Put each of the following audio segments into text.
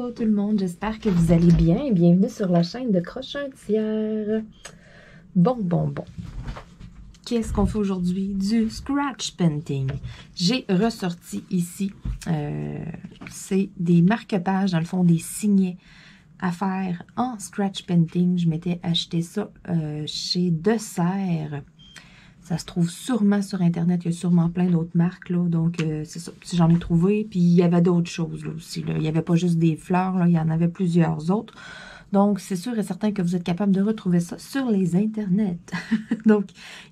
Allô tout le monde, j'espère que vous allez bien et bienvenue sur la chaîne de Crochet-un-Tiers. Bon. Qu'est-ce qu'on fait aujourd'hui? Du scratch painting. J'ai ressorti ici, c'est des marque-pages, dans le fond, des signets à faire en scratch painting. Je m'étais acheté ça chez Desserre. Ça se trouve sûrement sur Internet. Il y a sûrement plein d'autres marques, là. Donc, c'est ça. J'en ai trouvé. Puis, il y avait d'autres choses, là, aussi, là. Il n'y avait pas juste des fleurs, là. Il y en avait plusieurs autres. Donc, c'est sûr et certain que vous êtes capable de retrouver ça sur les Internets. Donc,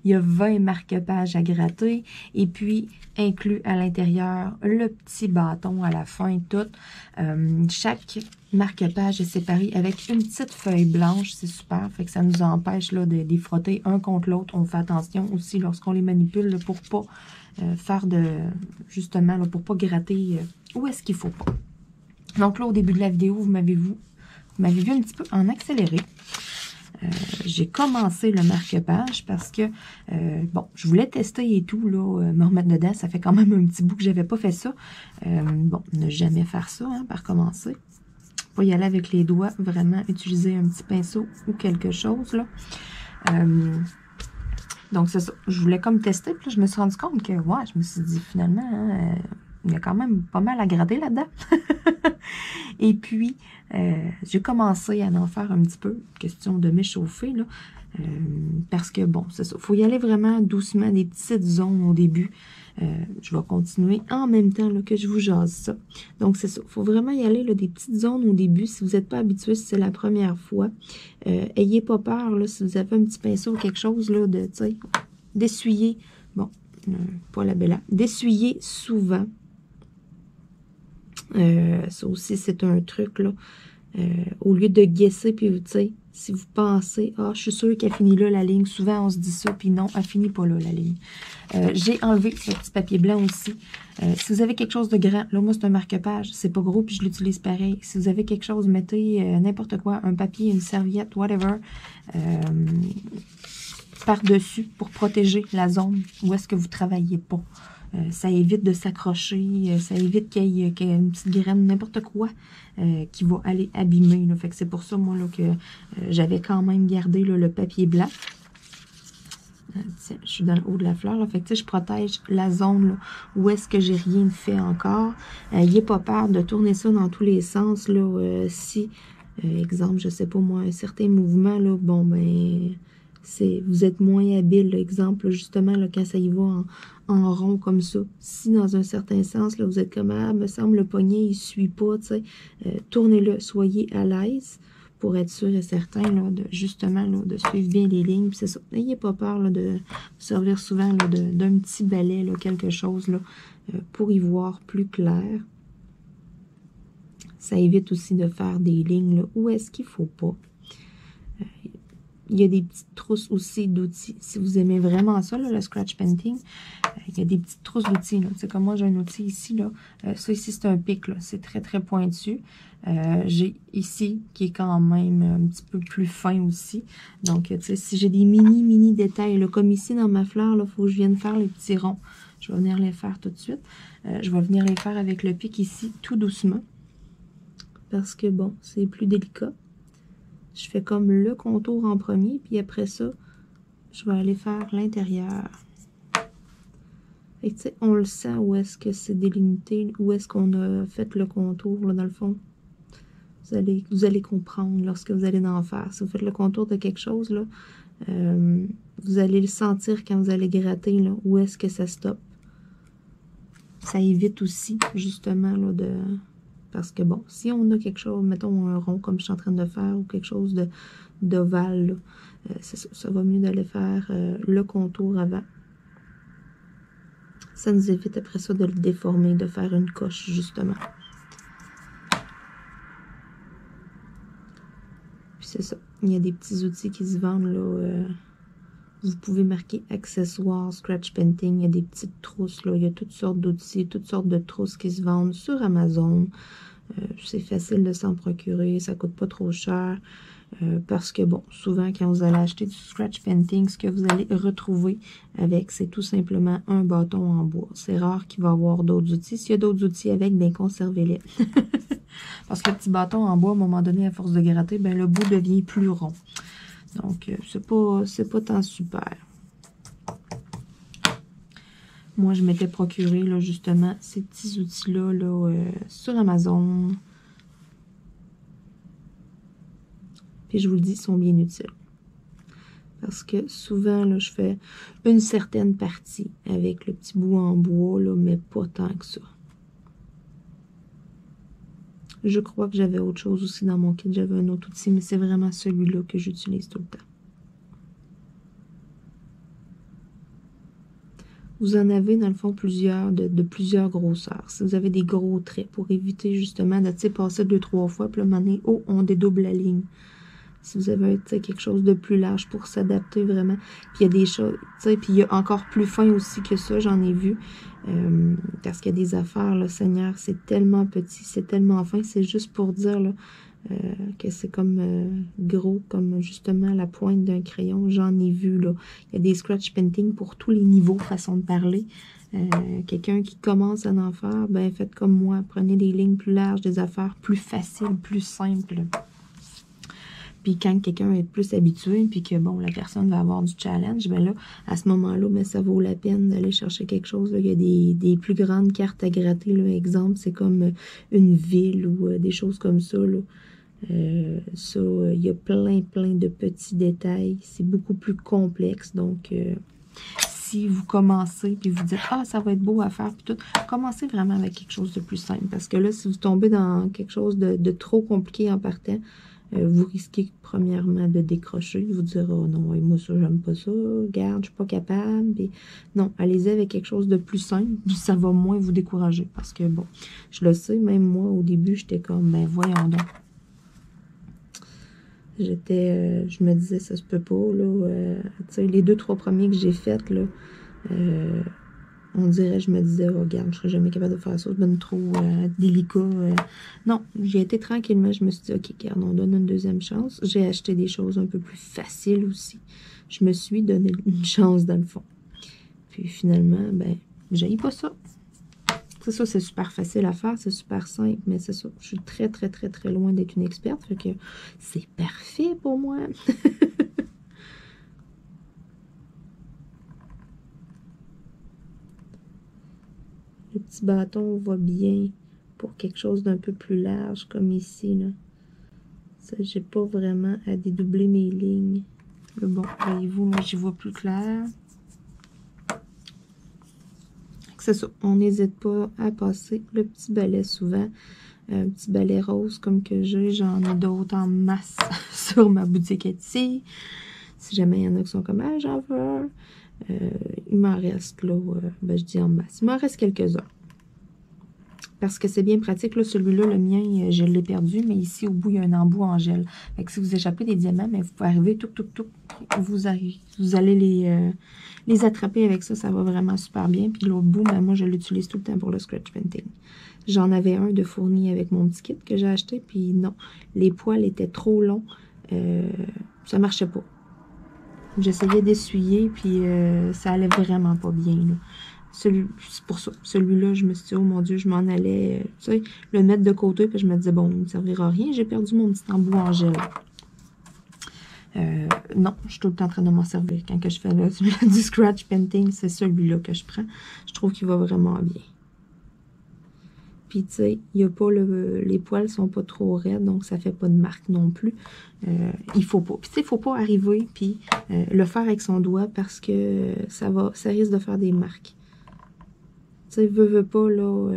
il y a 20 marque-pages à gratter. Et puis, inclus à l'intérieur, le petit bâton à la fin, tout. Chaque marque-page est séparé avec une petite feuille blanche. C'est super. Fait que ça nous empêche là, de les frotter un contre l'autre. On fait attention aussi lorsqu'on les manipule là, pour pas faire de... Justement, là, pour pas gratter où est-ce qu'il faut pas. Donc là, au début de la vidéo, vous m'avez vu un petit peu en accéléré. J'ai commencé le marque-page parce que, bon, je voulais tester et tout, là, me remettre dedans. Ça fait quand même un petit bout que j'avais pas fait ça. Bon, ne jamais faire ça, hein, par commencer. Pas y aller avec les doigts, vraiment utiliser un petit pinceau ou quelque chose, là. Donc, c'est ça. Je voulais comme tester, puis là, je me suis rendu compte que, ouais, je me suis dit, finalement, hein, il y a quand même pas mal à gratter là-dedans. Et puis, j'ai commencé à en faire un petit peu, question de m'échauffer, là, parce que, bon, c'est ça, il faut y aller vraiment doucement, des petites zones au début. Je vais continuer en même temps là, que je vous jase ça. Donc, c'est ça, il faut vraiment y aller, là, des petites zones au début, si vous n'êtes pas habitué, si c'est la première fois. Ayez pas peur, là, si vous avez un petit pinceau ou quelque chose, là, de, tu sais, d'essuyer, bon, pas la bella, d'essuyer souvent. Ça aussi, c'est un truc, là. Au lieu de guesser, puis, tu sais, si vous pensez, ah, je suis sûre qu'elle finit là, la ligne. Souvent, on se dit ça, puis non, elle finit pas là, la ligne. J'ai enlevé ce petit papier blanc aussi. Si vous avez quelque chose de grand, là, moi, c'est un marque-page. C'est pas gros, puis je l'utilise pareil. Si vous avez quelque chose, mettez n'importe quoi, un papier, une serviette, whatever, par-dessus pour protéger la zone où est-ce que vous travaillez pas. Ça évite de s'accrocher, ça évite qu'il y ait une petite graine, n'importe quoi qui va aller abîmer. Là. Fait que c'est pour ça, moi, là, que j'avais quand même gardé là, le papier blanc. Tiens, je suis dans le haut de la fleur. Là. Fait que, je protège la zone là, où est-ce que j'ai rien fait encore. N'ayez pas peur de tourner ça dans tous les sens. Là, si, exemple, je sais pas moi, un certain mouvement, là, bon, ben... vous êtes moins habile, là, exemple, justement, là, quand ça y va en rond comme ça. Si dans un certain sens, là, vous êtes comme, ah, me semble, le poignet, il ne suit pas, tu sais, tournez-le, soyez à l'aise pour être sûr et certain, là, de, justement, là, de suivre bien les lignes. Puis c'est ça, n'ayez pas peur, là, de vous servir souvent, là, d'un petit balai, là, quelque chose, là, pour y voir plus clair. Ça évite aussi de faire des lignes, là, où est-ce qu'il ne faut pas. Il y a des petites trousses aussi d'outils. Si vous aimez vraiment ça, là, le scratch painting, il y a des petites trousses d'outils. C'est comme moi, j'ai un outil ici. Là. Ça ici, c'est un pic. C'est très, très pointu. J'ai ici qui est quand même un petit peu plus fin aussi. Donc, tu sais, si j'ai des mini détails, là, comme ici dans ma fleur, il faut que je vienne faire les petits ronds. Je vais venir les faire tout de suite. Je vais venir les faire avec le pic ici, tout doucement. Parce que, bon, c'est plus délicat. Je fais comme le contour en premier, puis après ça, je vais aller faire l'intérieur. Fait que, tu sais, on le sent où est-ce que c'est délimité, où est-ce qu'on a fait le contour, là, dans le fond. Vous allez comprendre lorsque vous allez en faire. Si vous faites le contour de quelque chose, là, vous allez le sentir quand vous allez gratter, là, où est-ce que ça stoppe. Ça évite aussi, justement, là, de... Parce que, bon, si on a quelque chose, mettons un rond comme je suis en train de faire, ou quelque chose d'ovale, ça va mieux d'aller faire le contour avant. Ça nous évite après ça de le déformer, de faire une coche, justement. Puis c'est ça. Il y a des petits outils qui se vendent, là. Vous pouvez marquer accessoires, scratch painting. Il y a des petites trousses, là. Il y a toutes sortes d'outils, toutes sortes de trousses qui se vendent sur Amazon. C'est facile de s'en procurer, ça coûte pas trop cher. Parce que, bon, souvent, quand vous allez acheter du scratch painting, ce que vous allez retrouver avec, c'est tout simplement un bâton en bois. C'est rare qu'il va y avoir d'autres outils. S'il y a d'autres outils avec, bien, conservez-les. Parce que le petit bâton en bois, à un moment donné, à force de gratter, ben, le bout devient plus rond. Donc, c'est pas tant super. Moi, je m'étais procuré, là, justement, ces petits outils-là, là, sur Amazon. Puis je vous le dis, ils sont bien utiles. Parce que souvent, là, je fais une certaine partie avec le petit bout en bois, là, mais pas tant que ça. Je crois que j'avais autre chose aussi dans mon kit. J'avais un autre outil, mais c'est vraiment celui-là que j'utilise tout le temps. Vous en avez, dans le fond, plusieurs, de plusieurs grosseurs. Si vous avez des gros traits, pour éviter justement de passer 2-3 fois, puis là, à un moment donné, oh, on dédouble la ligne. Si vous avez quelque chose de plus large pour s'adapter vraiment. Puis il y a des choses, puis il y a encore plus fin aussi que ça, j'en ai vu. Parce qu'il y a des affaires, là, Seigneur, c'est tellement petit, c'est tellement fin. C'est juste pour dire là, que c'est comme gros, comme justement la pointe d'un crayon. J'en ai vu, là. Il y a des scratch painting pour tous les niveaux, façon de parler. Quelqu'un qui commence à en faire, ben faites comme moi. Prenez des lignes plus larges, des affaires plus faciles, plus simples. Puis quand quelqu'un est plus habitué, puis que, bon, la personne va avoir du challenge, ben là, à ce moment-là, ben, ça vaut la peine d'aller chercher quelque chose. Là. Il y a des plus grandes cartes à gratter, là. Exemple, c'est comme une ville ou des choses comme ça, là. Il y a plein de petits détails. C'est beaucoup plus complexe. Donc, si vous commencez, puis vous dites, ah, ça va être beau à faire, puis tout, commencez vraiment avec quelque chose de plus simple. Parce que là, si vous tombez dans quelque chose de trop compliqué en partant, vous risquez premièrement de décrocher, de vous dire « Oh non, moi ça, j'aime pas ça, regarde, je suis pas capable. » Puis non, allez-y avec quelque chose de plus simple, ça va moins vous décourager. Parce que bon, je le sais, même moi, au début, j'étais comme « Ben voyons donc. » je me disais « Ça se peut pas, là. » Tu sais, les 2-3 premiers que j'ai faits, là, on dirait, je me disais, oh, regarde, je serais jamais capable de faire ça, c'est bien trop délicat. Non, j'ai été tranquillement, je me suis dit, ok, regarde, on donne une deuxième chance. J'ai acheté des choses un peu plus faciles aussi. Je me suis donné une chance dans le fond. Puis finalement, ben, j'haïs pas ça. C'est ça, c'est super facile à faire, c'est super simple, mais c'est ça. Je suis très loin d'être une experte, fait que c'est parfait pour moi. Le petit bâton va bien pour quelque chose d'un peu plus large, comme ici, là. Ça, j'ai pas vraiment à dédoubler mes lignes. Mais bon, voyez-vous, moi, j'y vois plus clair. C'est ça, on n'hésite pas à passer le petit balai souvent. Un petit balai rose comme que j'ai, j'en ai d'autres en masse sur ma boutique Etsy. Si jamais il y en a qui sont comme, ah, j'en veux. Il m'en reste, là, ben, je dis en masse. Il m'en reste quelques-uns. Parce que c'est bien pratique, là, celui-là, le mien, je l'ai perdu, mais ici, au bout, il y a un embout en gel. Fait que si vous échappez des diamants, mais vous pouvez arriver, vous allez les attraper avec ça, ça va vraiment super bien. Puis l'autre bout, ben, moi, je l'utilise tout le temps pour le scratch painting. J'en avais un de fourni avec mon petit kit que j'ai acheté, puis non, les poils étaient trop longs, ça marchait pas. J'essayais d'essuyer, puis ça allait vraiment pas bien, là. C'est pour ça. Celui-là, je me suis dit, oh mon Dieu, je m'en allais, tu sais, le mettre de côté, puis je me disais, bon, il ne servira à rien. J'ai perdu mon petit embout en gel. Non, je suis tout le temps en train de m'en servir. Quand que je fais du scratch painting, c'est celui-là que je prends. Je trouve qu'il va vraiment bien. Puis, tu sais, il y a pas les poils sont pas trop raides, donc ça fait pas de marque non plus. Il faut pas. Puis, tu sais, il faut pas arriver puis le faire avec son doigt parce que ça risque de faire des marques. Tu sais, veut pas, là,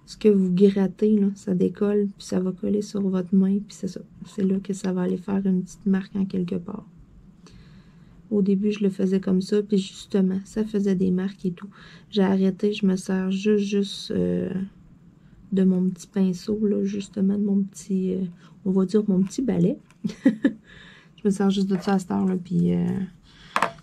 ce que vous grattez, là, ça décolle, puis ça va coller sur votre main, puis c'est ça. C'est là que ça va aller faire une petite marque en quelque part. Au début, je le faisais comme ça, puis justement, ça faisait des marques et tout. J'ai arrêté, je me sers juste de mon petit pinceau, là, justement, de mon petit, on va dire mon petit balai. Je me sers juste de ça à cette heure-là, puis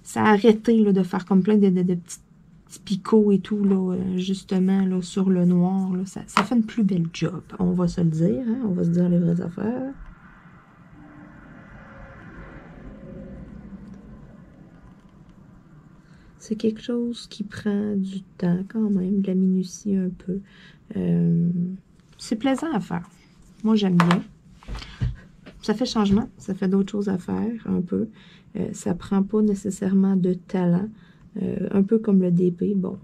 ça a arrêté, là, de faire comme plein de petites petits picots et tout, là, justement, là, sur le noir, là, ça fait une plus belle job. On va se le dire, hein? On va se dire les vraies affaires. C'est quelque chose qui prend du temps quand même, de la minutie un peu. C'est plaisant à faire. Moi, j'aime bien. Ça fait changement, ça fait d'autres choses à faire un peu. Ça prend pas nécessairement de talent. Un peu comme le DP. Bon,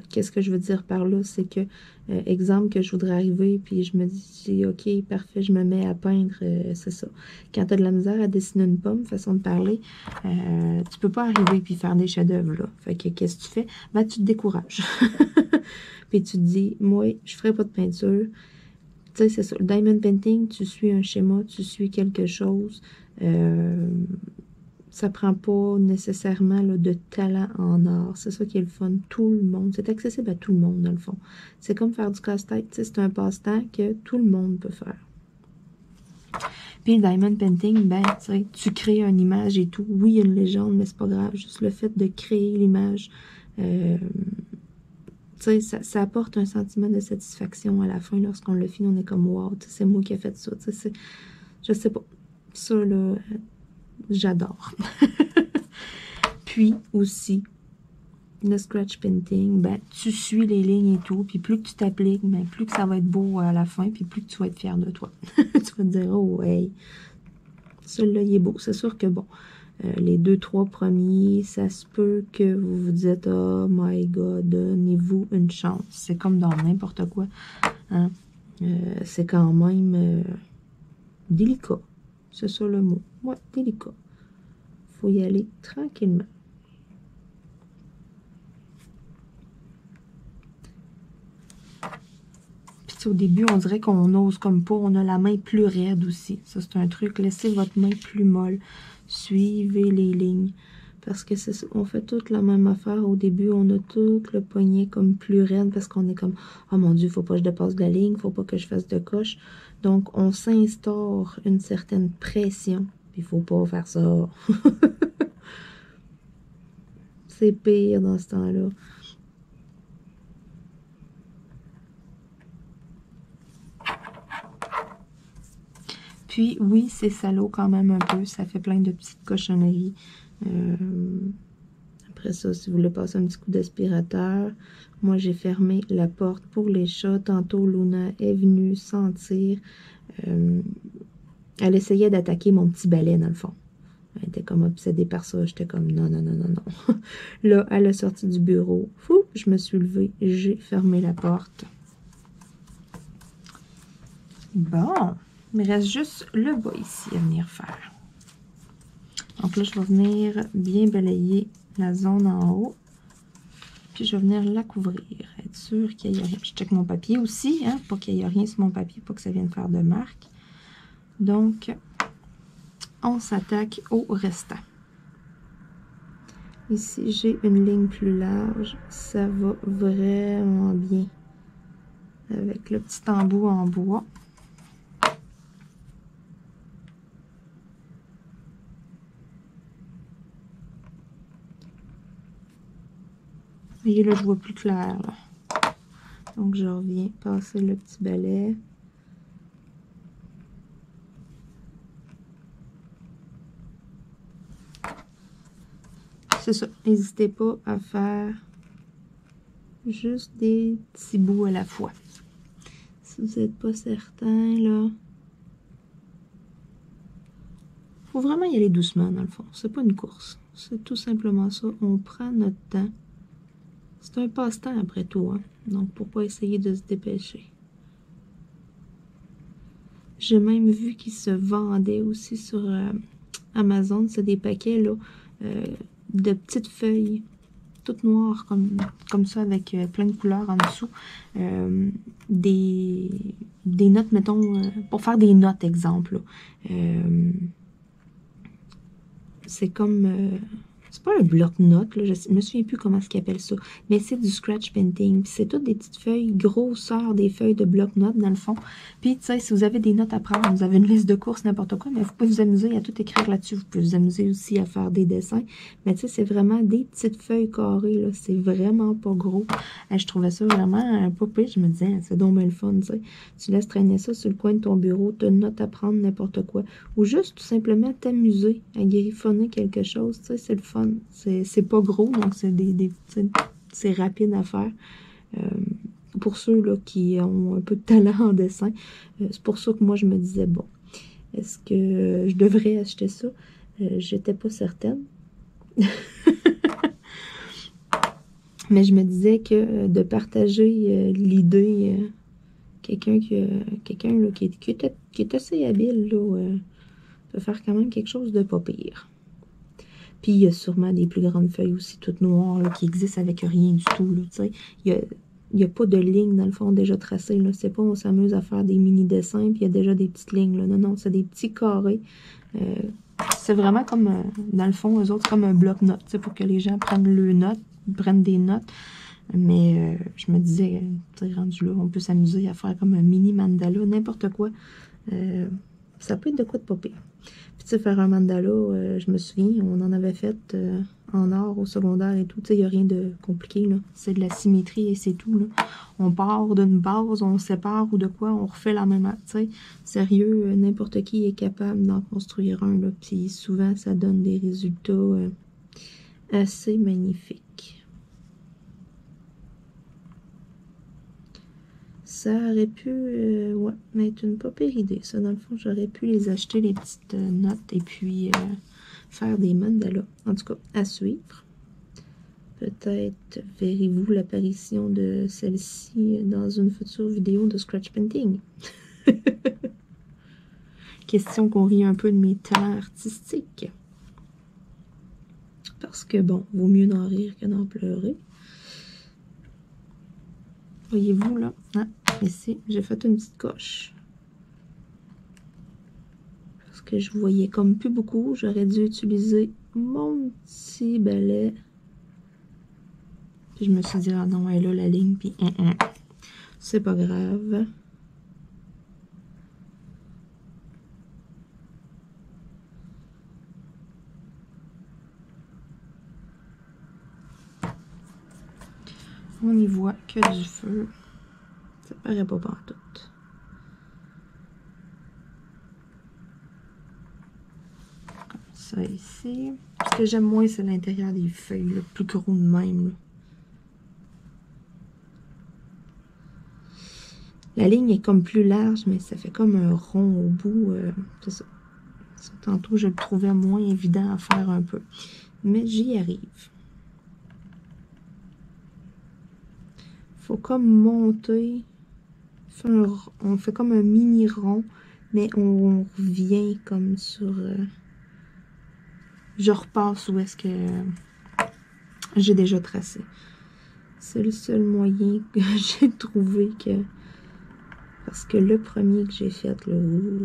qu'est-ce que je veux dire par là? C'est que, exemple, que je voudrais arriver, puis je me dis, OK, parfait, je me mets à peindre, c'est ça. Quand tu as de la misère à dessiner une pomme, façon de parler, tu peux pas arriver puis faire des chefs-d'œuvre, là. Fait que, qu'est-ce que tu fais? Ben, tu te décourages. Puis tu te dis, moi, je ferai pas de peinture. Tu sais, c'est ça. Le diamond painting, tu suis un schéma, tu suis quelque chose. Ça prend pas nécessairement là, de talent en art. C'est ça qui est le fun. Tout le monde. C'est accessible à tout le monde, dans le fond. C'est comme faire du casse-tête. C'est un passe-temps que tout le monde peut faire. Puis le diamond painting, ben, tu crées une image et tout. Oui, il y a une légende, mais c'est pas grave. Juste le fait de créer l'image, ça apporte un sentiment de satisfaction à la fin. Lorsqu'on le finit, on est comme « wow, c'est moi qui ai fait ça ». Je sais pas. Ça, là... J'adore. Puis aussi, le scratch painting, ben, tu suis les lignes et tout, puis plus que tu t'appliques, ben, plus que ça va être beau à la fin, puis plus que tu vas être fier de toi. Tu vas te dire, oh, hey, celui-là, il est beau. C'est sûr que, bon, les 2-3 premiers, ça se peut que vous vous dites, oh my God, donnez-vous une chance. C'est comme dans n'importe quoi. Hein? C'est quand même délicat. C'est ça le mot. Ouais, délicat. Faut y aller tranquillement. Puis au début, on dirait qu'on n'ose comme pas. On a la main plus raide aussi. Ça, c'est un truc. Laissez votre main plus molle. Suivez les lignes. Parce que c'est ça. On fait toute la même affaire. Au début, on a tout le poignet comme plus raide. Parce qu'on est comme, oh mon Dieu, faut pas que je dépasse de la ligne. Faut pas que je fasse de coche. Donc, on s'instaure une certaine pression. Il faut pas faire ça. C'est pire dans ce temps-là. Puis, oui, c'est salaud quand même un peu. Ça fait plein de petites cochonneries. Après ça, si vous voulez passer un petit coup d'aspirateur, moi, j'ai fermé la porte pour les chats. Tantôt, Luna est venue sentir. Elle essayait d'attaquer mon petit balai, dans le fond. Elle était comme obsédée par ça. J'étais comme non, non, non, non, non. Là, elle est sortie du bureau. Fou, je me suis levée. J'ai fermé la porte. Bon. Il me reste juste le bas ici à venir faire. Donc là, je vais venir bien balayer la zone en haut. Puis je vais venir la couvrir. Être sûr qu'il n'y ait rien. Je check mon papier aussi, hein, pas qu'il n'y ait rien sur mon papier, pas que ça vienne faire de marque. Donc, on s'attaque au restant. Ici, j'ai une ligne plus large. Ça va vraiment bien. Avec le petit embout en bois. Vous voyez, là, je vois plus clair, là. Donc, je reviens passer le petit balai. C'est ça. N'hésitez pas à faire juste des petits bouts à la fois. Si vous n'êtes pas certain, là. Faut vraiment y aller doucement, dans le fond. C'est pas une course. C'est tout simplement ça. On prend notre temps. C'est un passe-temps après tout, hein. Donc, pour pas essayer de se dépêcher. J'ai même vu qu'ils se vendaient aussi sur Amazon. C'est des paquets, là, de petites feuilles, toutes noires, comme ça, avec plein de couleurs en dessous. Des notes, mettons, pour faire des notes, exemple. C'est comme... C'est pas un bloc-notes, là, je me souviens plus comment ils appellent ça, mais c'est du scratch painting. Puis c'est toutes des petites feuilles, grosseur des feuilles de bloc-notes dans le fond. Puis tu sais, si vous avez des notes à prendre, vous avez une liste de courses, n'importe quoi, mais vous pouvez vous amuser à tout écrire là-dessus. Vous pouvez vous amuser aussi à faire des dessins. Mais tu sais, c'est vraiment des petites feuilles carrées, là. C'est vraiment pas gros. Je trouvais ça vraiment pas pire. Je me disais, c'est donc bien le fun, tu sais. Tu laisses traîner ça sur le coin de ton bureau, tu as une note à prendre, n'importe quoi. Ou juste tout simplement t'amuser à griffonner quelque chose, tu sais, c'est le fun. C'est pas gros, donc c'est rapide à faire. Pour ceux là, qui ont un peu de talent en dessin, c'est pour ça que moi je me disais, bon, est-ce que je devrais acheter ça? J'étais pas certaine. Mais je me disais que de partager l'idée, quelqu'un qui est assez habile, là, peut faire quand même quelque chose de pas pire. Puis il y a sûrement des plus grandes feuilles aussi, toutes noires, là, qui existent avec rien du tout, là, tu sais. Il y a pas de lignes, dans le fond, déjà tracées, là. C'est pas on s'amuse à faire des mini-dessins, puis il y a déjà des petites lignes, là. Non, non, c'est des petits carrés. C'est vraiment comme, dans le fond, eux autres, c'est comme un bloc-notes, tu sais, pour que les gens prennent leurs notes, prennent des notes. Mais je me disais, tu sais, rendu là, on peut s'amuser à faire comme un mini mandala, n'importe quoi. Ça peut être de quoi de pas pire. Puis tu sais, faire un mandala, je me souviens, on en avait fait en or au secondaire et tout. Tu sais, il n'y a rien de compliqué, là. C'est de la symétrie et c'est tout, là. On part d'une base, on sépare ou de quoi, on refait la même. Tu sais, sérieux, n'importe qui est capable d'en construire un, là. Puis souvent, ça donne des résultats assez magnifiques. Ça aurait pu, ouais, être une pas pire idée. Ça, dans le fond, j'aurais pu les acheter, les petites notes, et puis faire des mandalas. En tout cas, à suivre. Peut-être verrez-vous l'apparition de celle-ci dans une future vidéo de scratch painting. Question qu'on rit un peu de mes talents artistiques. Parce que, bon, vaut mieux d'en rire que d'en pleurer. Voyez-vous, là, hein? Ici, j'ai fait une petite coche. Parce que je voyais comme plus beaucoup. J'aurais dû utiliser mon petit balai. Puis je me suis dit, ah non, elle est là la ligne, puis c'est pas grave. On n'y voit que du feu. Ça paraît pas partout. Comme ça ici. Ce que j'aime moins, c'est l'intérieur des feuilles, le plus gros de même. Là. La ligne est comme plus large, mais ça fait comme un rond au bout. C'est ça. Tantôt, je le trouvais moins évident à faire un peu. Mais j'y arrive. Faut comme monter. On fait comme un mini rond, mais on revient comme sur... je repasse où est-ce que j'ai déjà tracé. C'est le seul moyen que j'ai trouvé que... Parce que le premier que j'ai fait, là,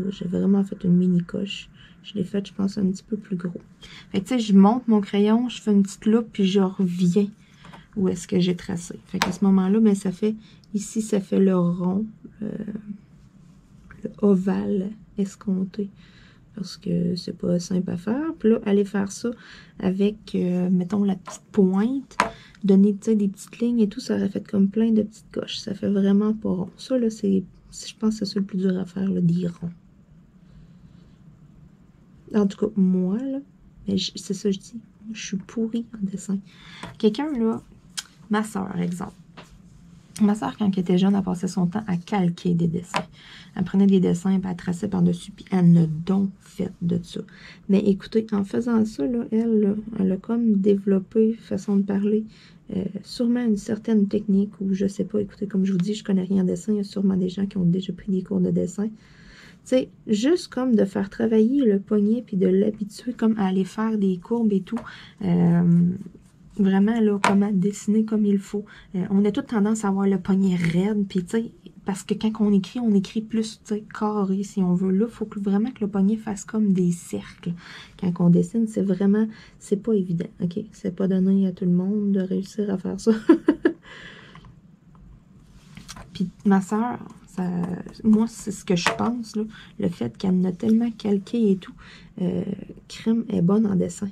j'ai vraiment fait une mini coche. Je l'ai fait, je pense, un petit peu plus gros. Fait que, tu sais, je monte mon crayon, je fais une petite loupe, puis je reviens où est-ce que j'ai tracé. Fait qu'à ce moment-là, ben, ça fait... Ici, ça fait le rond, le ovale escompté. Parce que c'est pas simple à faire. Puis là, aller faire ça avec, mettons, la petite pointe, donner, tu sais, des petites lignes et tout, ça aurait fait comme plein de petites coches. Ça fait vraiment pas rond. Ça, là, c'est... Je pense que c'est ça le plus dur à faire, là, des ronds. En tout cas, moi, là, c'est ça que je dis. Je suis pourrie en dessin. Quelqu'un, là, ma soeur, exemple. Ma soeur, quand elle était jeune, elle passait son temps à calquer des dessins. Elle prenait des dessins, puis elle traçait par-dessus, puis elle ne donc fait de ça. Mais écoutez, en faisant ça, là, elle a comme développé, façon de parler, sûrement une certaine technique, ou je sais pas, écoutez, comme je vous dis, je connais rien en dessin, il y a sûrement des gens qui ont déjà pris des cours de dessin. Tu sais, juste comme de faire travailler le poignet, puis de l'habituer comme à aller faire des courbes et tout, vraiment, là, comment dessiner comme il faut. On a toute tendance à avoir le poignet raide, puis tu sais, parce que quand on écrit plus, tu sais, carré, si on veut. Là, il faut vraiment que le poignet fasse comme des cercles. Quand on dessine, c'est vraiment, c'est pas évident, OK? C'est pas donné à tout le monde de réussir à faire ça. Puis ma soeur, moi, c'est ce que je pense, là, le fait qu'elle en a tellement calqué et tout, crime est bonne en dessin.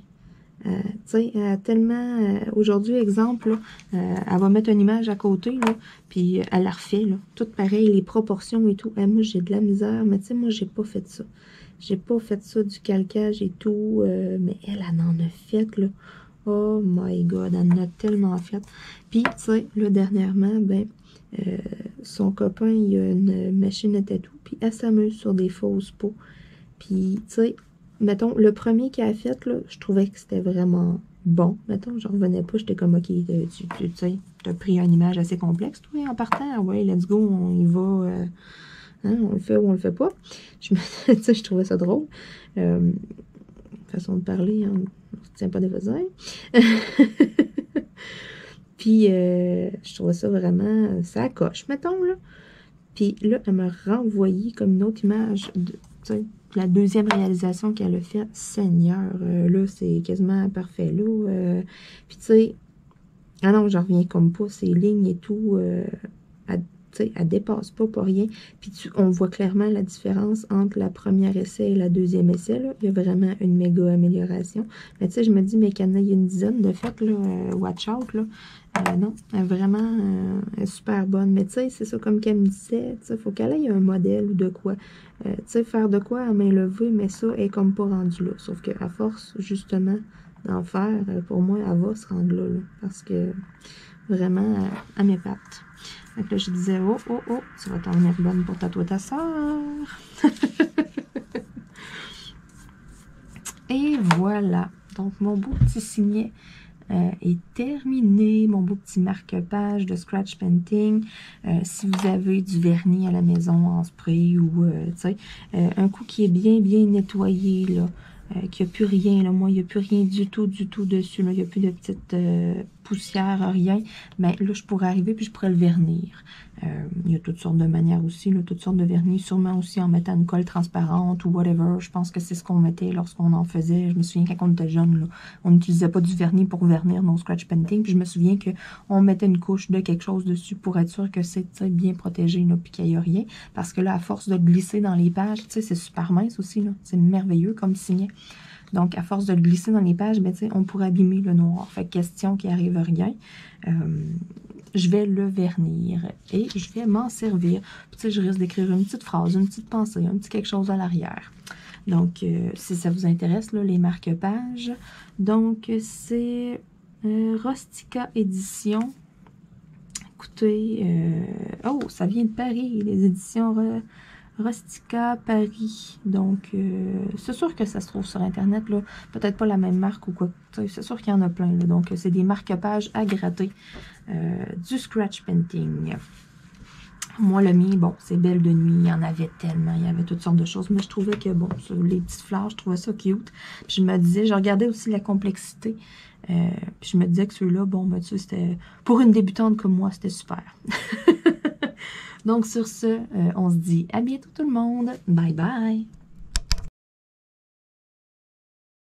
Tu sais, tellement... aujourd'hui, exemple, là, elle va mettre une image à côté, là, puis elle la refait, là, tout pareil, les proportions et tout. Moi, j'ai de la misère, mais tu sais, moi, j'ai pas fait ça. J'ai pas fait ça, du calcage et tout, mais elle en a fait, là. Oh my God, elle en a tellement fait. Puis, tu sais, là, dernièrement, ben, son copain, il a une machine à tatou, puis elle s'amuse sur des fausses peaux. Puis, tu sais, mettons, le premier qu'elle a fait, là, je trouvais que c'était vraiment bon. Mettons, je revenais pas, j'étais comme, OK, tu sais, t'as pris une image assez complexe, toi, en partant, ouais, let's go, on y va, hein, on le fait ou on le fait pas. Tu sais, je trouvais ça drôle. Façon de parler, hein, on se tient pas des voisins. Puis, je trouvais ça vraiment, ça coche, mettons, là. Puis là, elle m'a renvoyé comme une autre image de, tu sais, la deuxième réalisation qu'elle a faite. Seigneur, là, c'est quasiment parfait, là. Puis, tu sais, ah non, j'en reviens comme pas, ces lignes et tout, elle dépasse pas pour rien. Puis, on voit clairement la différence entre la première essai et la deuxième essai, là. Il y a vraiment une méga amélioration. Mais tu sais, je me dis, mais qu'il y en a une dizaine de faites, là, watch out, là. Non, elle est vraiment elle est super bonne. Mais tu sais, c'est ça, comme qu'elle me disait, tu sais, il faut qu'elle ait un modèle ou de quoi. Tu sais, faire de quoi à main levée, mais ça, elle est comme pas rendue là. Sauf qu'à force, justement, d'en faire, pour moi, elle va se rendre là, parce que vraiment, elle m'épate. Donc là, je disais, oh, oh, oh, tu vas t'en venir bonne pour tatouer ta soeur. Et voilà. Donc, mon beau petit signet est terminé, mon beau petit marque-page de scratch painting. Si vous avez du vernis à la maison en spray ou, tu sais, un coup qui est bien nettoyé, là, qu'il n'y a plus rien, là, moi, il n'y a plus rien du tout dessus, là, il n'y a plus de petites poussières, rien, mais là, je pourrais arriver puis je pourrais le vernir. Il y a toutes sortes de manières aussi, là, toutes sortes de vernis, sûrement aussi en mettant une colle transparente ou whatever. Je pense que c'est ce qu'on mettait lorsqu'on en faisait. Je me souviens quand on était jeune, là, on n'utilisait pas du vernis pour vernir nos scratch painting, puis je me souviens qu'on mettait une couche de quelque chose dessus pour être sûr que c'est bien protégé, là, puis qu'il n'y a rien, parce que là, à force de glisser dans les pages, tu sais, c'est super mince aussi, là, c'est merveilleux comme signet. Donc, à force de le glisser dans les pages, ben, on pourrait abîmer le noir. Fait que question qu'il arrive rien, je vais le vernir et je vais m'en servir. Puis, je risque d'écrire une petite phrase, une petite pensée, un petit quelque chose à l'arrière. Donc, si ça vous intéresse, là, les marque-pages. Donc, c'est Rustica Édition. Écoutez, oh, ça vient de Paris, les éditions Rustica Paris. Donc, c'est sûr que ça se trouve sur Internet, là. Peut-être pas la même marque ou quoi. C'est sûr qu'il y en a plein, là. Donc, c'est des marque-pages à gratter. Du scratch painting. Moi, le mien, bon, c'est Belle de nuit. Il y en avait tellement. Il y avait toutes sortes de choses. Mais je trouvais que, bon, sur les petites fleurs, je trouvais ça cute. Puis je me disais, je regardais aussi la complexité. Puis je me disais que ceux-là, bon, ben, tu sais, c'était... Pour une débutante comme moi, c'était super. Donc, sur ce, on se dit à bientôt tout le monde. Bye bye!